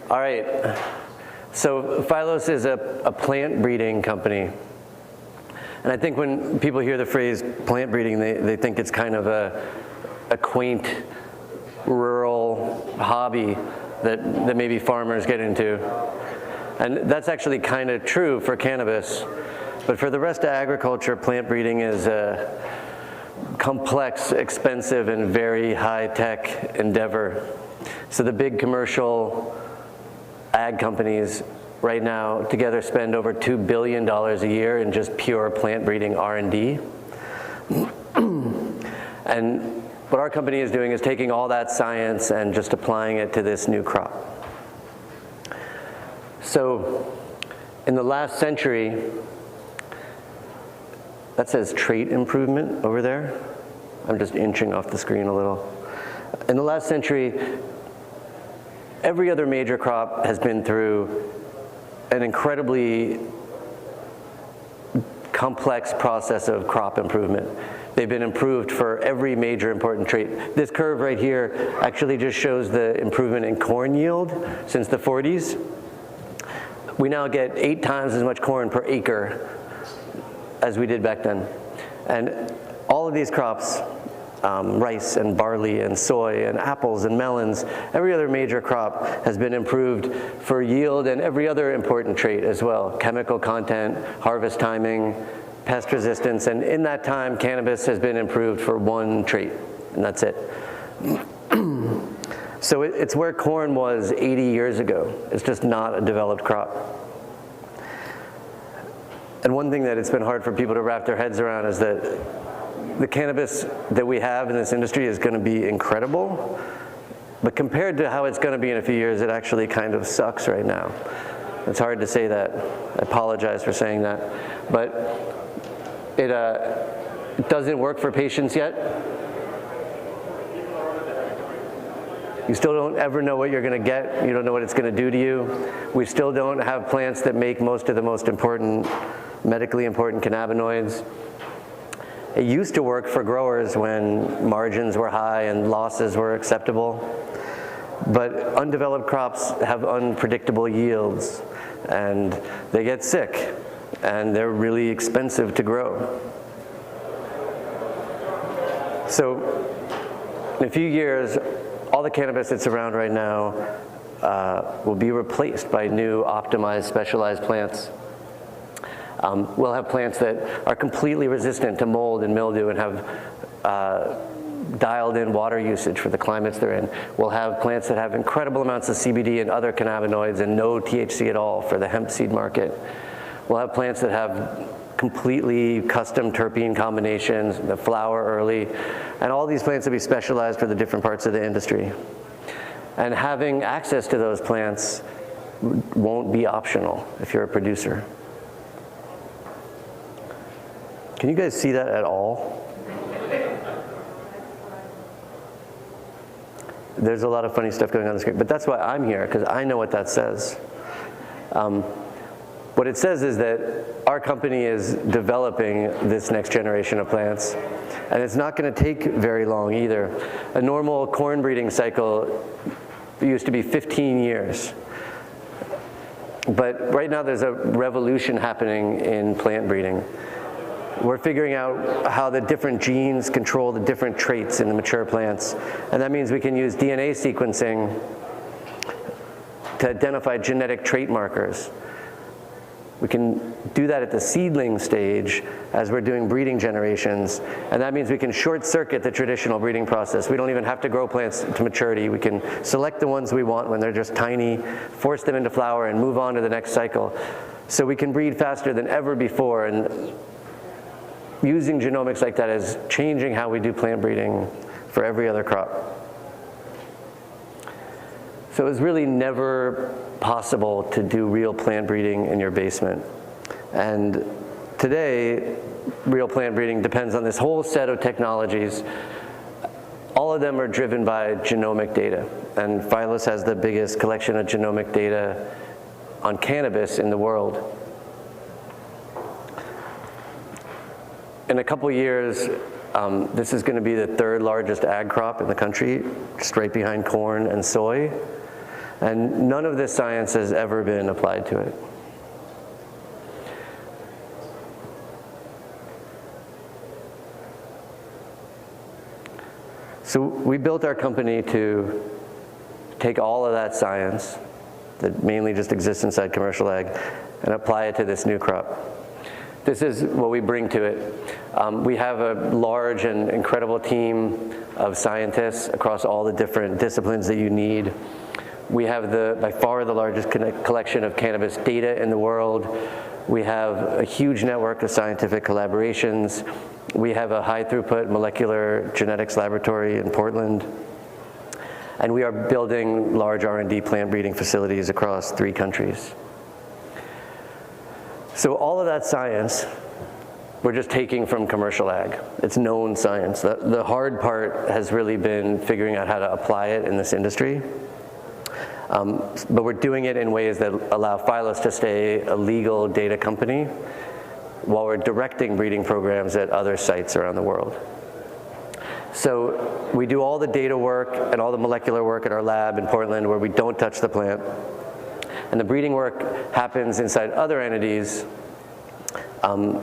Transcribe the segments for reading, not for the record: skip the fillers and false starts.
All right. So Phylos is a plant breeding company. And I think when people hear the phrase plant breeding, they think it's kind of a quaint, rural hobby that maybe farmers get into. And that's actually kind of true for cannabis. But for the rest of agriculture, plant breeding is a complex, expensive, and very high-tech endeavor. So the big commercial ag companies right now together spend over $2 billion a year in just pure plant breeding R&D. And what our company is doing is taking all that science and just applying it to this new crop. So in the last century, that says trait improvement over there. I'm just inching off the screen a little. In the last century, every other major crop has been through an incredibly complex process of crop improvement. They've been improved for every major important trait. This curve right here actually just shows the improvement in corn yield since the 40s. We now get 8 times as much corn per acre as we did back then. And all of these crops, rice and barley and soy and apples and melons, every other major crop has been improved for yield and every other important trait as well. Chemical content, harvest timing, pest resistance, and in that time, cannabis has been improved for one trait, and that's it. So it's where corn was 80 years ago. It's just not a developed crop. And one thing that it's been hard for people to wrap their heads around is that the cannabis that we have in this industry is going to be incredible, but compared to how it's going to be in a few years, it actually kind of sucks right now. It's hard to say that. I apologize for saying that. But it doesn't work for patients yet. You still don't ever know what you're going to get. You don't know what it's going to do to you. We still don't have plants that make most of the most important, medically important cannabinoids. It used to work for growers when margins were high and losses were acceptable. But undeveloped crops have unpredictable yields, and they get sick, and they're really expensive to grow. So in a few years, all the cannabis that's around right now will be replaced by new optimized, specialized plants. We'll have plants that are completely resistant to mold and mildew and have dialed in water usage for the climates they're in. We'll have plants that have incredible amounts of CBD and other cannabinoids and no THC at all for the hemp seed market. We'll have plants that have completely custom terpene combinations, the flower early, and all these plants will be specialized for the different parts of the industry. And having access to those plants won't be optional if you're a producer. Can you guys see that at all? There's a lot of funny stuff going on the screen, but that's why I'm here, because I know what that says. What it says is that our company is developing this next generation of plants, and it's not going to take very long either. A normal corn breeding cycle used to be 15 years. But right now there's a revolution happening in plant breeding. We're figuring out how the different genes control the different traits in the mature plants. And that means we can use DNA sequencing to identify genetic trait markers. We can do that at the seedling stage as we're doing breeding generations. And that means we can short circuit the traditional breeding process. We don't even have to grow plants to maturity. We can select the ones we want when they're just tiny, force them into flower, and move on to the next cycle. So we can breed faster than ever before. And using genomics like that is changing how we do plant breeding for every other crop. So it was really never possible to do real plant breeding in your basement. And today, real plant breeding depends on this whole set of technologies. All of them are driven by genomic data. And Phylos has the biggest collection of genomic data on cannabis in the world. In a couple years, this is going to be the 3rd largest ag crop in the country, just right behind corn and soy. And none of this science has ever been applied to it. So we built our company to take all of that science that mainly just exists inside commercial ag and apply it to this new crop. This is what we bring to it. We have a large and incredible team of scientists across all the different disciplines that you need. We have by far the largest collection of cannabis data in the world. We have a huge network of scientific collaborations. We have a high throughput molecular genetics laboratory in Portland. And we are building large R&D plant breeding facilities across 3 countries. So all of that science, we're just taking from commercial ag. It's known science. The hard part has really been figuring out how to apply it in this industry. But we're doing it in ways that allow Phylos to stay a legal data company while we're directing breeding programs at other sites around the world. So we do all the data work and all the molecular work at our lab in Portland where we don't touch the plant. And the breeding work happens inside other entities, and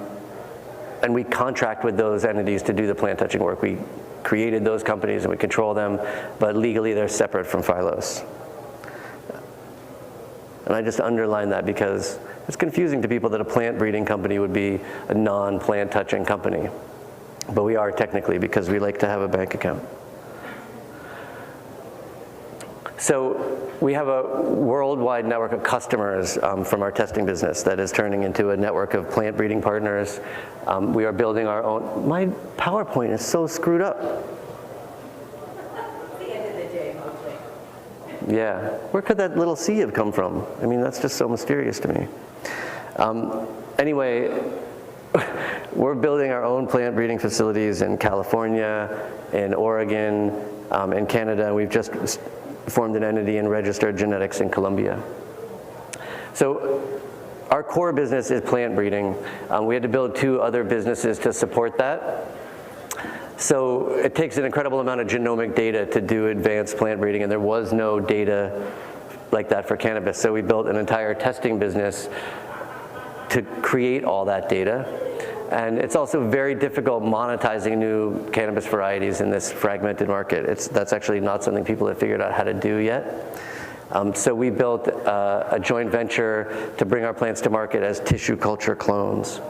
we contract with those entities to do the plant touching work. We created those companies and we control them, but legally they're separate from Phylos. And I just underline that because it's confusing to people that a plant breeding company would be a non-plant touching company. But we are technically because we like to have a bank account. So we have a worldwide network of customers from our testing business that is turning into a network of plant breeding partners. We are building our own. My PowerPoint is so screwed up. At the end of the day, Mowgli. Yeah, where could that little C have come from? I mean, that's just so mysterious to me. Anyway, we're building our own plant breeding facilities in California, in Oregon, in Canada, and we've just formed an entity in registered genetics in Colombia. So our core business is plant breeding. We had to build 2 other businesses to support that. So it takes an incredible amount of genomic data to do advanced plant breeding, and there was no data like that for cannabis. So we built an entire testing business to create all that data. And it's also very difficult monetizing new cannabis varieties in this fragmented market. That's actually not something people have figured out how to do yet. So we built a joint venture to bring our plants to market as tissue culture clones.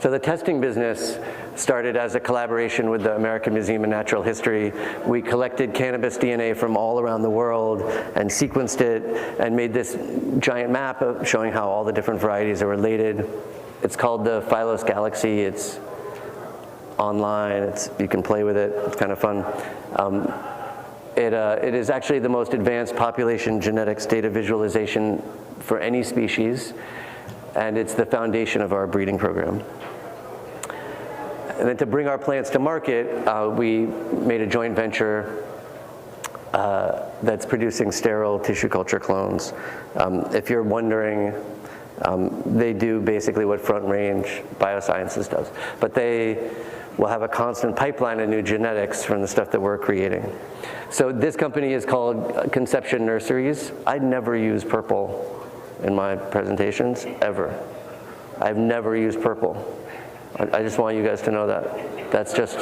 So the testing business started as a collaboration with the American Museum of Natural History. We collected cannabis DNA from all around the world and sequenced it and made this giant map showing how all the different varieties are related. It's called the Phylos Galaxy. It's online. You can play with it. It's kind of fun. It is actually the most advanced population genetics data visualization for any species, and it's the foundation of our breeding program. And then to bring our plants to market, we made a joint venture that's producing sterile tissue culture clones. If you're wondering, they do basically what Front Range Biosciences does, but they will have a constant pipeline of new genetics from the stuff that we're creating. So this company is called Conception Nurseries. I never use purple in my presentations, ever. I've never used purple. I just want you guys to know that. That's just...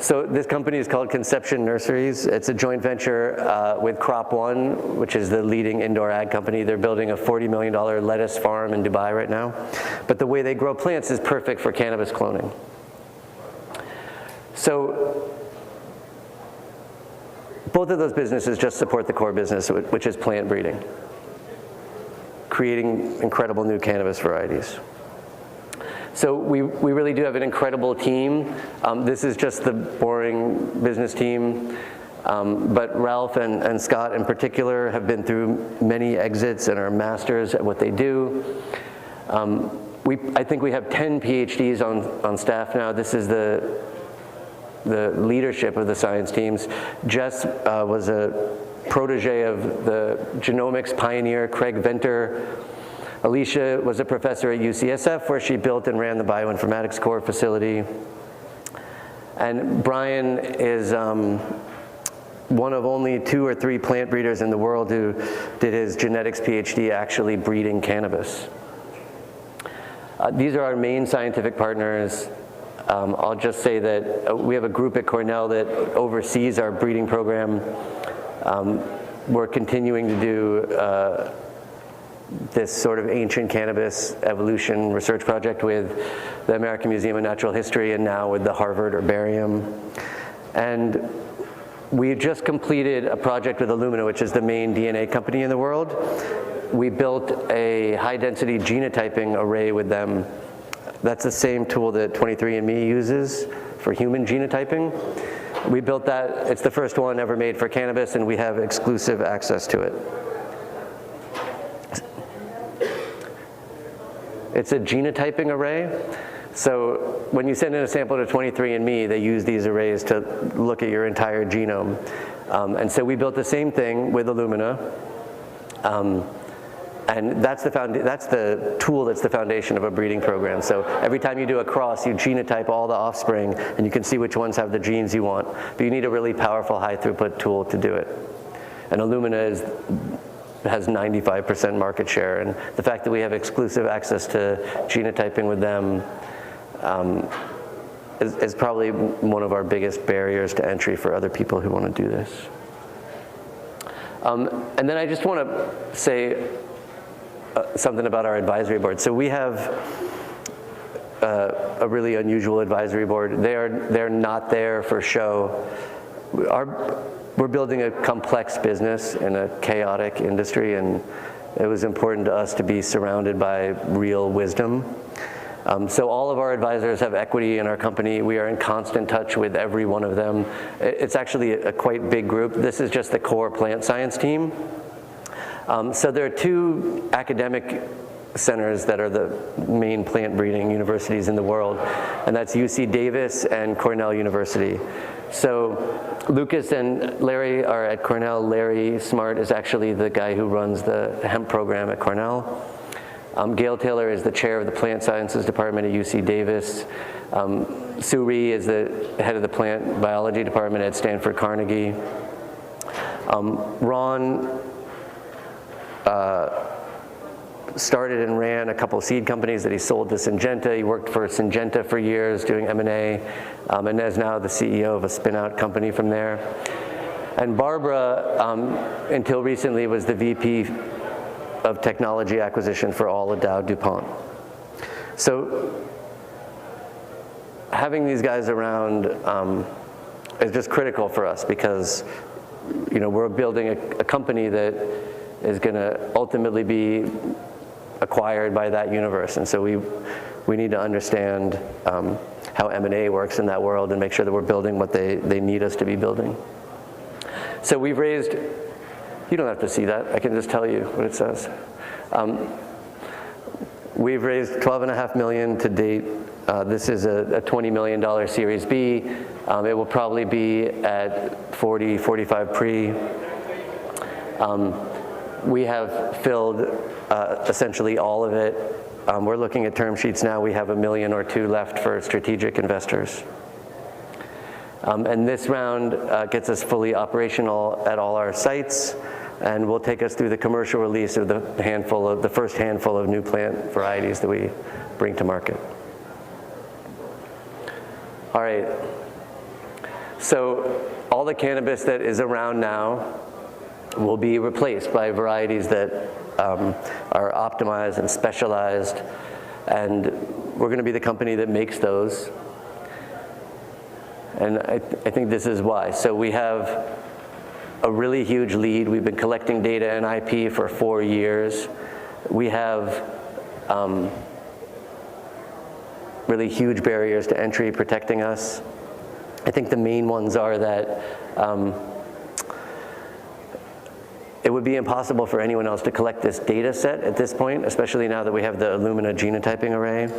So this company is called Conception Nurseries. It's a joint venture with Crop One, which is the leading indoor ag company. They're building a $40 million lettuce farm in Dubai right now. But the way they grow plants is perfect for cannabis cloning. So both of those businesses just support the core business, which is plant breeding, creating incredible new cannabis varieties. So we really do have an incredible team. This is just the boring business team. But Ralph and Scott in particular have been through many exits and are masters at what they do. I think we have 10 PhDs on staff now. This is the leadership of the science teams. Jess was a protege of the genomics pioneer Craig Venter. Alicia was a professor at UCSF where she built and ran the bioinformatics core facility. And Brian is one of only 2 or 3 plant breeders in the world who did his genetics PhD actually breeding cannabis. These are our main scientific partners. I'll just say that we have a group at Cornell that oversees our breeding program. We're continuing to do this sort of ancient cannabis evolution research project with the American Museum of Natural History and now with the Harvard Herbarium. And we just completed a project with Illumina, which is the main DNA company in the world. We built a high-density genotyping array with them. That's the same tool that 23andMe uses for human genotyping. We built that. It's the first one ever made for cannabis, and we have exclusive access to it. It's a genotyping array. So when you send in a sample to 23andMe, they use these arrays to look at your entire genome. And so we built the same thing with Illumina. And that's the tool that's the foundation of a breeding program. So every time you do a cross, you genotype all the offspring, and you can see which ones have the genes you want. But you need a really powerful, high-throughput tool to do it. And Illumina has 95% market share. And the fact that we have exclusive access to genotyping with them is probably one of our biggest barriers to entry for other people who want to do this. And then I just want to say something about our advisory board. So we have a really unusual advisory board. They're not there for show. We're building a complex business in a chaotic industry, and it was important to us to be surrounded by real wisdom. So all of our advisors have equity in our company. We are in constant touch with every one of them. It's actually a quite big group. This is just the core plant science team. So there are 2 academic centers that are the main plant breeding universities in the world, and that's UC Davis and Cornell University. So Lucas and Larry are at Cornell. Larry Smart is actually the guy who runs the hemp program at Cornell. Gail Taylor is the chair of the plant sciences department at UC Davis. Sue Rhee is the head of the plant biology department at Stanford Carnegie. Ron started and ran a couple seed companies that he sold to Syngenta. He worked for Syngenta for years doing M&A, and is now the CEO of a spin-out company from there. And Barbara, until recently, was the VP of technology acquisition for all of Dow DuPont. So having these guys around is just critical for us because, you know, we're building a company that is going to ultimately be acquired by that universe. And so we need to understand how M&A works in that world and make sure that we're building what they need us to be building. So we've raised, you don't have to see that, I can just tell you what it says. We've raised $12.5 million to date. This is a $20 million Series B. It will probably be at 40, 45 pre. We have filled essentially all of it. We're looking at term sheets now. We have $1 million or $2 million left for strategic investors. And this round gets us fully operational at all our sites, and will take us through the commercial release of the first handful of new plant varieties that we bring to market. All right. So all the cannabis that is around now will be replaced by varieties that are optimized and specialized, and we're going to be the company that makes those. And I think this is why. So we have a really huge lead. We've been collecting data and IP for 4 years. We have really huge barriers to entry protecting us. I think the main ones are that it would be impossible for anyone else to collect this data set at this point, especially now that we have the Illumina genotyping array.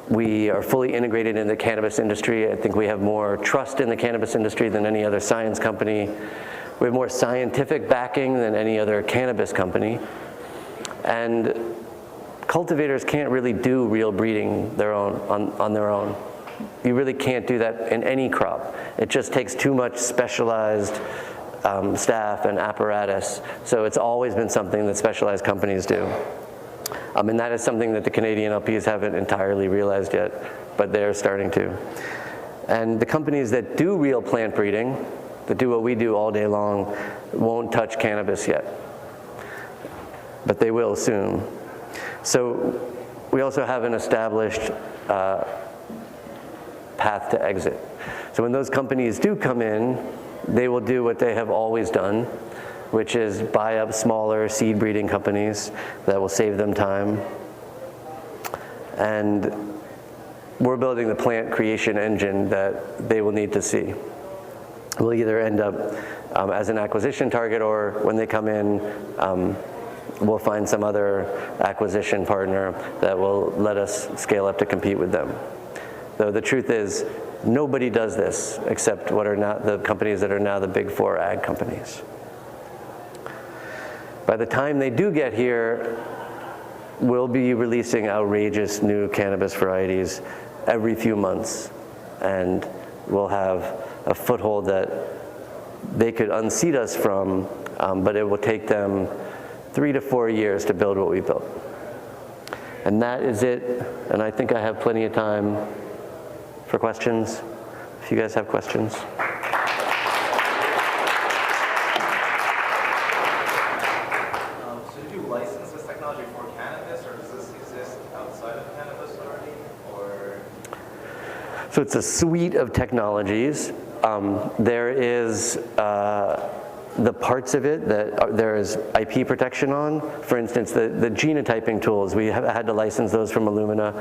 We are fully integrated in the cannabis industry. I think we have more trust in the cannabis industry than any other science company. We have more scientific backing than any other cannabis company. And cultivators can't really do real breeding on their own. You really can't do that in any crop. It just takes too much specialized staff and apparatus. So it's always been something that specialized companies do. And that is something that the Canadian LPs haven't entirely realized yet, but they're starting to. And the companies that do real plant breeding, that do what we do all day long, won't touch cannabis yet. But they will soon. So we also have an established path to exit. So when those companies do come in, they will do what they have always done, which is buy up smaller seed breeding companies that will save them time. And we're building the plant creation engine that they will need to see. We'll either end up as an acquisition target, or when they come in, we'll find some other acquisition partner that will let us scale up to compete with them. Though the truth is, nobody does this except what are now the companies that are now the big four ag companies. By the time they do get here, we'll be releasing outrageous new cannabis varieties every few months, and we'll have a foothold that they could unseat us from, but it will take them 3 to 4 years to build what we built. And that is it, and I think I have plenty of time for questions, if you guys have questions. So do you license this technology for cannabis, or does this exist outside of cannabis already, or? So it's a suite of technologies. There is the parts of it that there is IP protection on. For instance, the genotyping tools, we have had to license those from Illumina,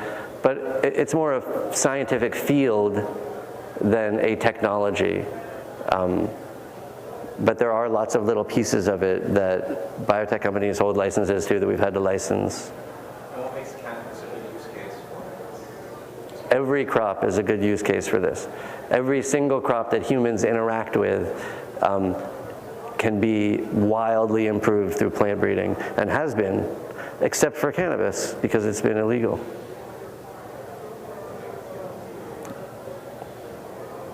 but it's more a scientific field than a technology. But there are lots of little pieces of it that biotech companies hold licenses to that we've had to license. And what makes cannabis a good use case for it? Every crop is a good use case for this. Every single crop that humans interact with can be wildly improved through plant breeding, and has been, except for cannabis, because it's been illegal.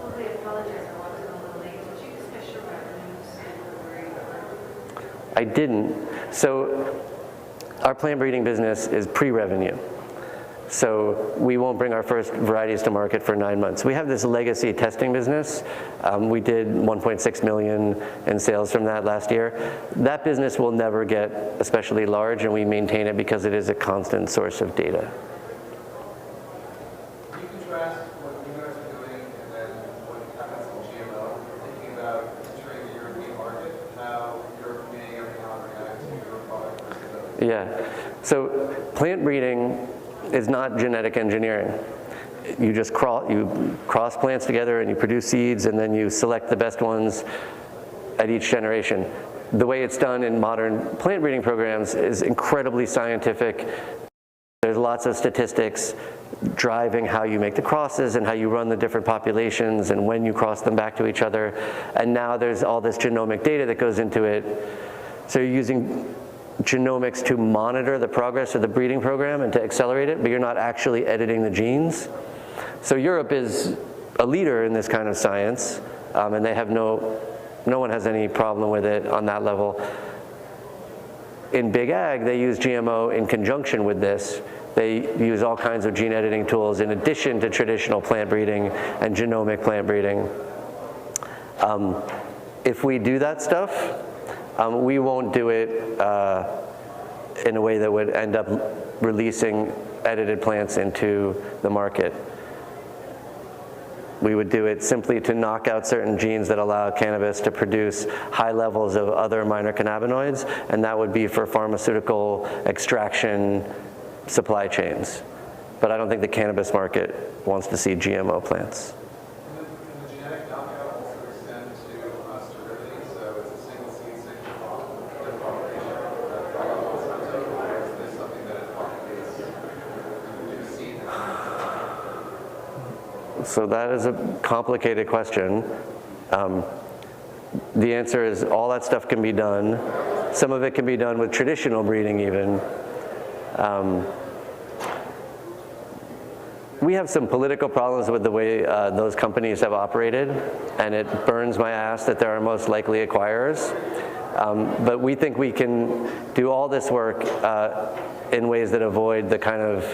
Well, I apologize, I walked in a little late. Did you discuss your revenues and where you were? I didn't. So our plant breeding business is pre-revenue. So we won't bring our first varieties to market for 9 months. We have this legacy testing business. We did 1.6 million in sales from that last year. That business will never get especially large, and we maintain it because it is a constant source of data. Can you contrast what you guys are doing and then what happens in GMO? Thinking about entering the European market, how Europe may or may not react to your product versus others. Yeah. So plant breeding is not genetic engineering. You just cross plants together and you produce seeds, and then you select the best ones at each generation. The way it's done in modern plant breeding programs is incredibly scientific. There's lots of statistics driving how you make the crosses and how you run the different populations and when you cross them back to each other. And now there's all this genomic data that goes into it. So you're using genomics to monitor the progress of the breeding program and to accelerate it, but you're not actually editing the genes. So Europe is a leader in this kind of science, and they have no one has any problem with it on that level. In big ag, they use GMO in conjunction with this. They use all kinds of gene editing tools in addition to traditional plant breeding and genomic plant breeding. If we do that stuff, we won't do it in a way that would end up releasing edited plants into the market. We would do it simply to knock out certain genes that allow cannabis to produce high levels of other minor cannabinoids, and that would be for pharmaceutical extraction supply chains. But I don't think the cannabis market wants to see GMO plants. Can the genetic knockout also extend to sterility? So it's a single seed, single crop, different operation, or is this something that propagates to seed? So that is a complicated question. The answer is all that stuff can be done. Some of it can be done with traditional breeding even. we have some political problems with the way those companies have operated, and it burns my ass that they're our most likely acquirers. But we think we can do all this work in ways that avoid the kind of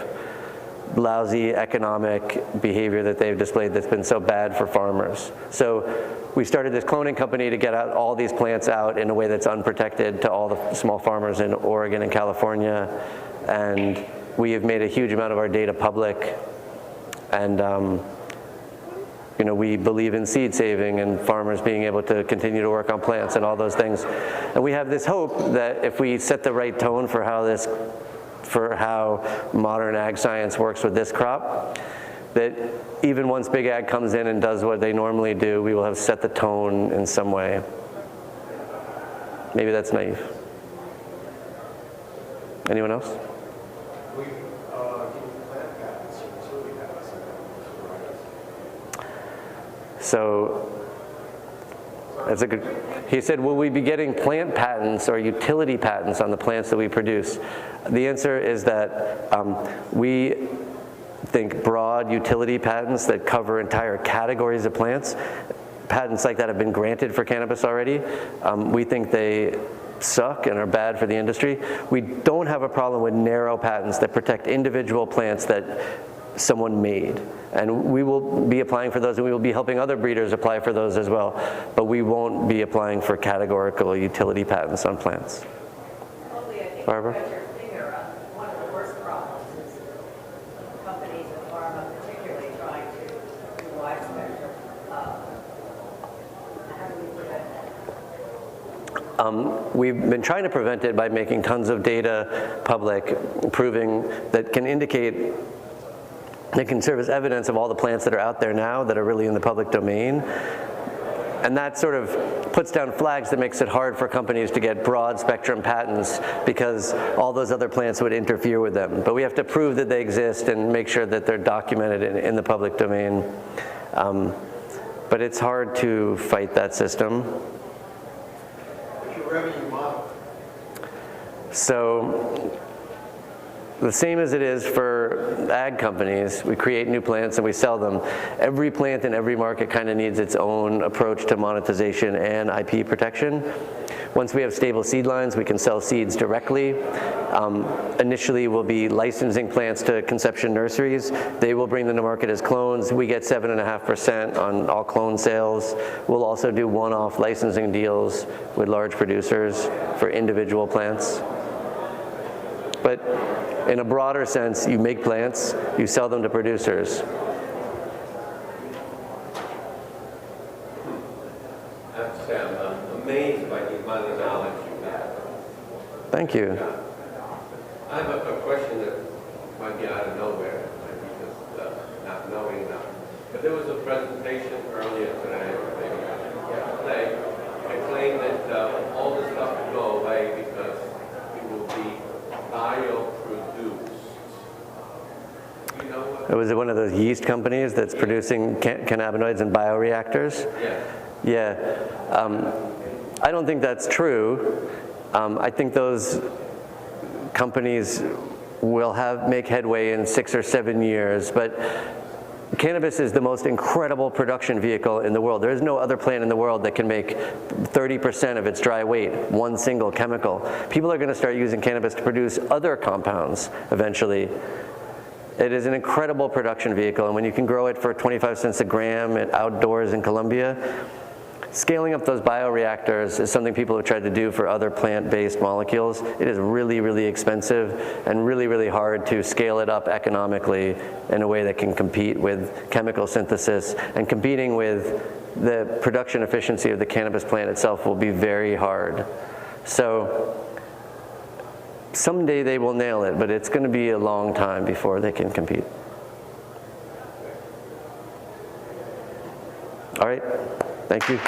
lousy economic behavior that they've displayed that's been so bad for farmers. So we started this cloning company to get out all these plants out in a way that's unprotected to all the small farmers in Oregon and California. And we have made a huge amount of our data public. And you know, we believe in seed saving and farmers being able to continue to work on plants and all those things. And we have this hope that if we set the right tone for how modern ag science works with this crop, that even once big ag comes in and does what they normally do, we will have set the tone in some way. Maybe that's naive. Anyone else? We give plant patents or utility patents. So that's a good, he said, will we be getting plant patents or utility patents on the plants that we produce? The answer is that we think broad utility patents that cover entire categories of plants, patents like that have been granted for cannabis already. We think they suck and are bad for the industry. We don't have a problem with narrow patents that protect individual plants that someone made. And we will be applying for those, and we will be helping other breeders apply for those as well. But we won't be applying for categorical utility patents on plants. Mowgli, I think Barbara? you got your finger on one of the worst problems is companies and pharma particularly trying to do wide spectrum. How do we prevent that? We've been trying to prevent it by making tons of data public, proving that can indicate, that can serve as evidence of all the plants that are out there now that are really in the public domain. And that sort of puts down flags that makes it hard for companies to get broad spectrum patents because all those other plants would interfere with them. But we have to prove that they exist and make sure that they're documented in the public domain. But it's hard to fight that system. What's your revenue model? So the same as it is for ag companies, we create new plants and we sell them. Every plant in every market kind of needs its own approach to monetization and IP protection. Once we have stable seed lines, we can sell seeds directly. Initially, we'll be licensing plants to conception nurseries. They will bring them to market as clones. We get 7.5% on all clone sales. We'll also do one-off licensing deals with large producers for individual plants. But in a broader sense, you make plants, you sell them to producers. Sam, I'm amazed by the amount of knowledge you have. Thank you. I have a question that might be out of nowhere, might be just not knowing enough. But there was a presentation earlier today, or maybe yesterday, that claimed that all this stuff will go away because it will be bioproduced. You know what? It was one of those yeast companies that's producing cannabinoids in bioreactors. Yeah. Yeah. I don't think that's true. I think those companies will make headway in 6 or 7 years, but cannabis is the most incredible production vehicle in the world. There is no other plant in the world that can make 30% of its dry weight, one single chemical. People are going to start using cannabis to produce other compounds eventually. It is an incredible production vehicle, and when you can grow it for 25 cents a gram outdoors in Colombia, scaling up those bioreactors is something people have tried to do for other plant-based molecules. It is really, really expensive and really, really hard to scale it up economically in a way that can compete with chemical synthesis. And competing with the production efficiency of the cannabis plant itself will be very hard. So someday they will nail it, but it's going to be a long time before they can compete. All right, thank you.